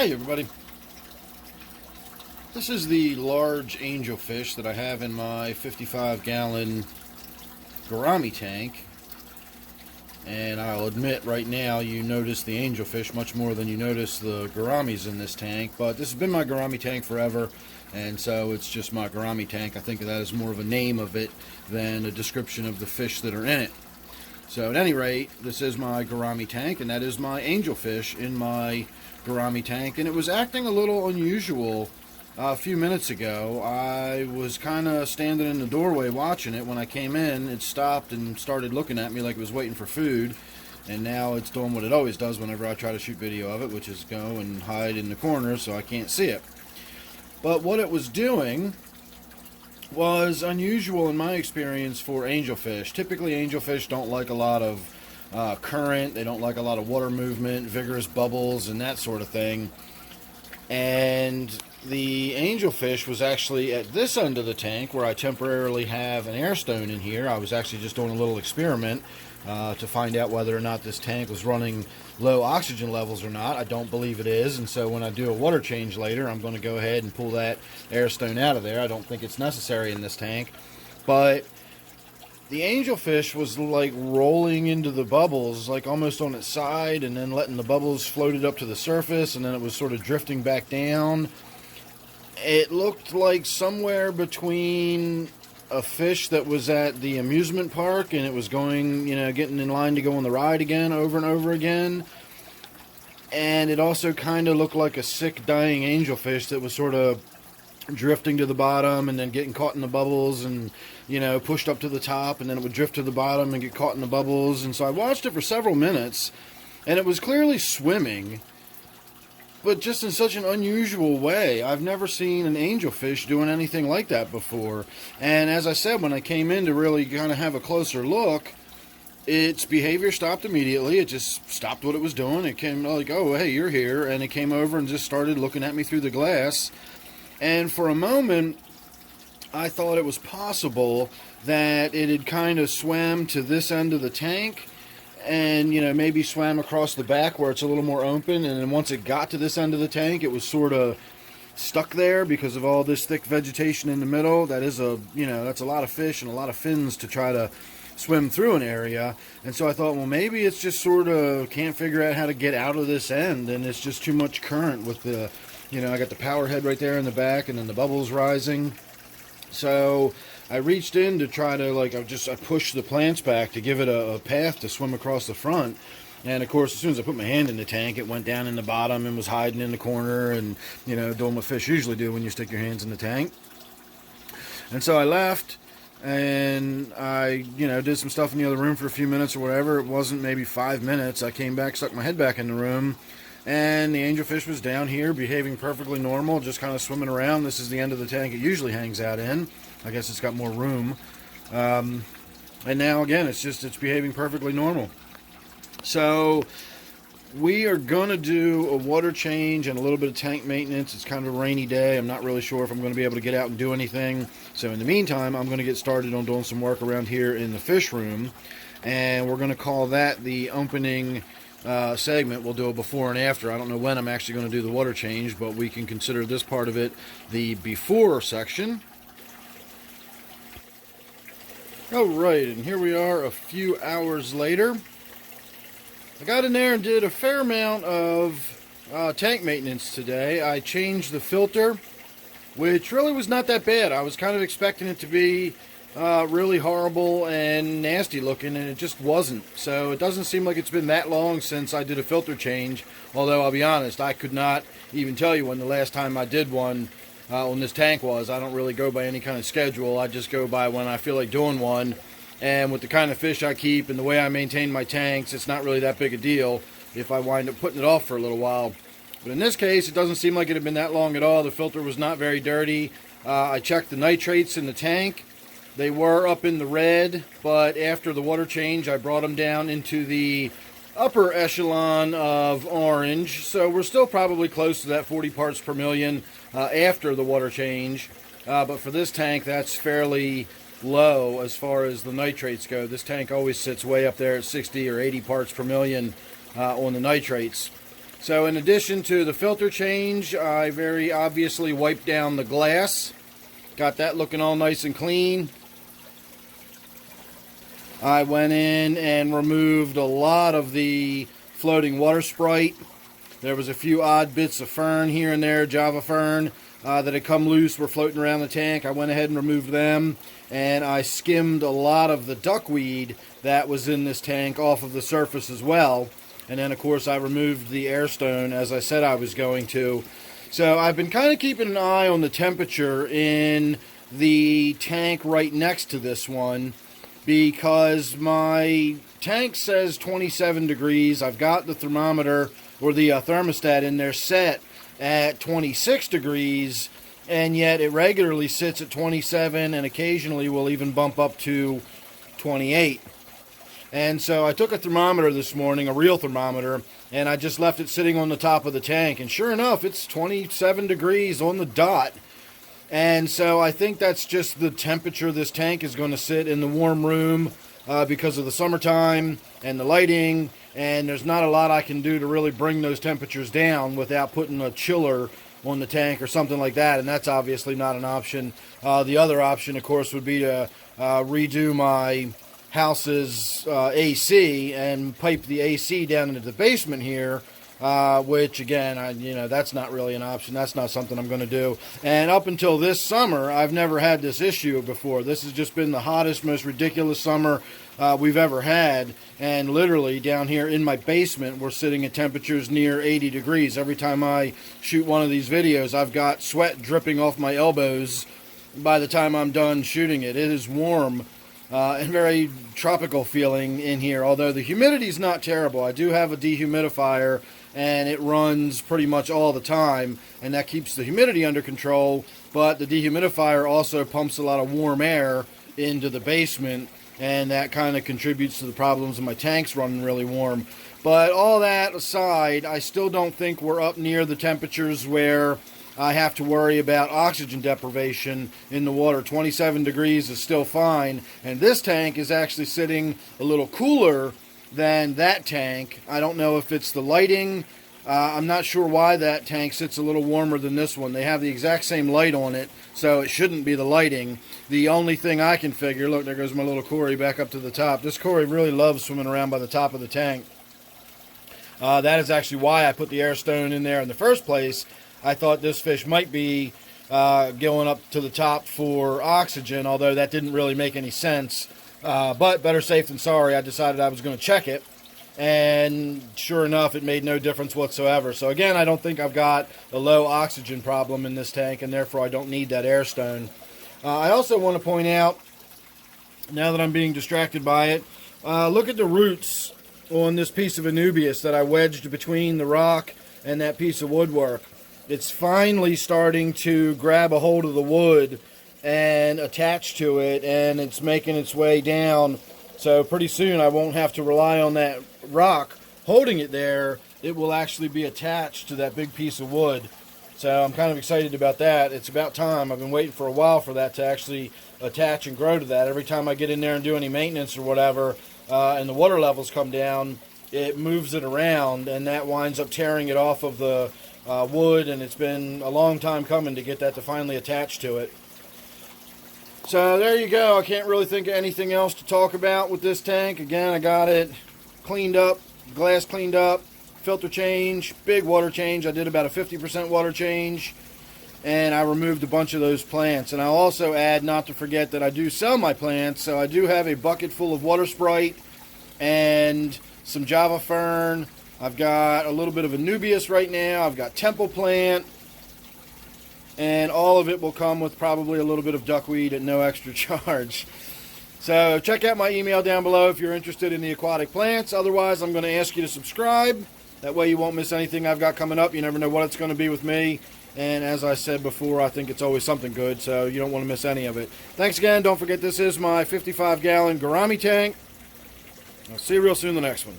Hey everybody, this is the large angelfish that I have in my 55-gallon Gourami tank, and I'll admit right now you notice the angelfish much more than you notice the gouramis in this tank, but this has been my Gourami tank forever, and so it's just my Gourami tank. I think of that as more of a name of it than a description of the fish that are in it. So at any rate, this is my Gourami tank, and that is my angelfish in my Gourami tank, and it was acting a little unusual a few minutes ago. I was kind of standing in the doorway watching it. When I came in, it stopped and started looking at me like it was waiting for food, and now it's doing what it always does whenever I try to shoot video of it, which is go and hide in the corner so I can't see it. But what it was doing was unusual in my experience for angelfish. Typically angelfish don't like a lot of current, they don't like a lot of water movement, vigorous bubbles, and that sort of thing. And the angelfish was actually at this end of the tank where I temporarily have an air stone in here. I was actually just doing a little experiment to find out whether or not this tank was running low oxygen levels or not. I don't believe it is, and so when I do a water change later, I'm going to go ahead and pull that air stone out of there. I don't think it's necessary in this tank, but the angelfish was like rolling into the bubbles, like almost on its side, and then letting the bubbles floated up to the surface, and then it was sort of drifting back down. It looked like somewhere between a fish that was at the amusement park and it was going, getting in line to go on the ride again over and over again. And it also kind of looked like a sick, dying angelfish that was sort of drifting to the bottom and then getting caught in the bubbles and, pushed up to the top, and then it would drift to the bottom and get caught in the bubbles. And so I watched it for several minutes, and it was clearly swimming, but just in such an unusual way. I've never seen an angelfish doing anything like that before. And as I said, when I came in to really kind of have a closer look, its behavior stopped immediately. It just stopped what it was doing. It came like, oh, hey, you're here. And it came over and just started looking at me through the glass. And for a moment, I thought it was possible that it had kind of swam to this end of the tank and, maybe swam across the back where it's a little more open, and then once it got to this end of the tank, it was sort of stuck there because of all this thick vegetation in the middle. That is that's a lot of fish and a lot of fins to try to swim through an area. And so I thought, well, maybe it's just sort of can't figure out how to get out of this end, and it's just too much current with the, I got the power head right there in the back, and then the bubbles rising. So I reached in to try to, I pushed the plants back to give it a path to swim across the front. And of course, as soon as I put my hand in the tank, it went down in the bottom and was hiding in the corner and, doing what fish usually do when you stick your hands in the tank. And so I left, and I, did some stuff in the other room for a few minutes or whatever. It wasn't maybe 5 minutes. I came back, stuck my head back in the room, and the angelfish was down here behaving perfectly normal, just kind of swimming around. This is the end of the tank it usually hangs out in. I guess it's got more room. And now again, it's behaving perfectly normal. So we are going to do a water change and a little bit of tank maintenance. It's kind of a rainy day. I'm not really sure if I'm going to be able to get out and do anything. So in the meantime, I'm going to get started on doing some work around here in the fish room. And we're going to call that the opening segment. We'll do a before and after. I don't know when I'm actually going to do the water change, but we can consider this part of it the before section. Alright, and here we are a few hours later. I got in there and did a fair amount of tank maintenance today. I changed the filter, which really was not that bad. I was kind of expecting it to be really horrible and nasty looking, and it just wasn't. So it doesn't seem like it's been that long since I did a filter change, although I'll be honest, I could not even tell you when the last time I did one on this tank was. I don't really go by any kind of schedule. I just go by when I feel like doing one, and with the kind of fish I keep and the way I maintain my tanks, it's not really that big a deal if I wind up putting it off for a little while. But in this case, it doesn't seem like it had been that long at all. The filter was not very dirty. I checked the nitrates in the tank. They were up in the red, but after the water change, I brought them down into the upper echelon of orange. So we're still probably close to that 40 parts per million after the water change. But for this tank, that's fairly low as far as the nitrates go. This tank always sits way up there at 60 or 80 parts per million on the nitrates. So in addition to the filter change, I very obviously wiped down the glass. Got that looking all nice and clean. I went in and removed a lot of the floating Water Sprite. There was a few odd bits of fern here and there, Java fern, that had come loose, were floating around the tank. I went ahead and removed them, and I skimmed a lot of the duckweed that was in this tank off of the surface as well. And then, of course, I removed the air stone as I said I was going to. So I've been kind of keeping an eye on the temperature in the tank right next to this one, because my tank says 27 degrees. I've got the thermometer, or the thermostat in there set at 26 degrees, and yet it regularly sits at 27 and occasionally will even bump up to 28. And so I took a thermometer this morning, a real thermometer, and I just left it sitting on the top of the tank. And sure enough, it's 27 degrees on the dot. And so I think that's just the temperature this tank is going to sit in the warm room because of the summertime and the lighting. And there's not a lot I can do to really bring those temperatures down without putting a chiller on the tank or something like that. And that's obviously not an option. The other option, of course, would be to redo my house's AC and pipe the AC down into the basement here, which again, that's not really an option. That's not something I'm going to do. And up until this summer, I've never had this issue before. This has just been the hottest, most ridiculous summer we've ever had. And literally down here in my basement, we're sitting at temperatures near 80 degrees. Every time I shoot one of these videos, I've got sweat dripping off my elbows by the time I'm done shooting it. It is warm. And very tropical feeling in here, although the humidity is not terrible. I do have a dehumidifier, and it runs pretty much all the time, and that keeps the humidity under control, but the dehumidifier also pumps a lot of warm air into the basement, and that kind of contributes to the problems of my tanks running really warm. But all that aside, I still don't think we're up near the temperatures where I have to worry about oxygen deprivation in the water. 27 degrees is still fine, and this tank is actually sitting a little cooler than that tank. I don't know if it's the lighting. I'm not sure why that tank sits a little warmer than this one. They have the exact same light on it, so it shouldn't be the lighting. The only thing I can figure, look, there goes my little Cory back up to the top. This Cory really loves swimming around by the top of the tank. That is actually why I put the air stone in there in the first place. I thought this fish might be going up to the top for oxygen, although that didn't really make any sense. But better safe than sorry, I decided I was going to check it. And sure enough, it made no difference whatsoever. So again, I don't think I've got a low oxygen problem in this tank, and therefore I don't need that air stone. I also want to point out, now that I'm being distracted by it, look at the roots on this piece of Anubias that I wedged between the rock and that piece of woodwork. It's finally starting to grab a hold of the wood and attach to it, and it's making its way down. So pretty soon I won't have to rely on that rock holding it there. It will actually be attached to that big piece of wood. So I'm kind of excited about that. It's about time. I've been waiting for a while for that to actually attach and grow to that. Every time I get in there and do any maintenance or whatever, and the water levels come down, it moves it around, and that winds up tearing it off of the wood, and it's been a long time coming to get that to finally attach to it. So there you go. I can't really think of anything else to talk about with this tank. Again, I got it cleaned up, glass cleaned up, filter change, big water change. I did about a 50% water change, and I removed a bunch of those plants. And I'll also add, not to forget, that I do sell my plants, so I do have a bucket full of Water Sprite and some Java fern. I've got a little bit of Anubias right now. I've got Temple plant. And all of it will come with probably a little bit of duckweed at no extra charge. So check out my email down below if you're interested in the aquatic plants. Otherwise, I'm going to ask you to subscribe. That way you won't miss anything I've got coming up. You never know what it's going to be with me. And as I said before, I think it's always something good, so you don't want to miss any of it. Thanks again. Don't forget, this is my 55-gallon Gourami tank. I'll see you real soon in the next one.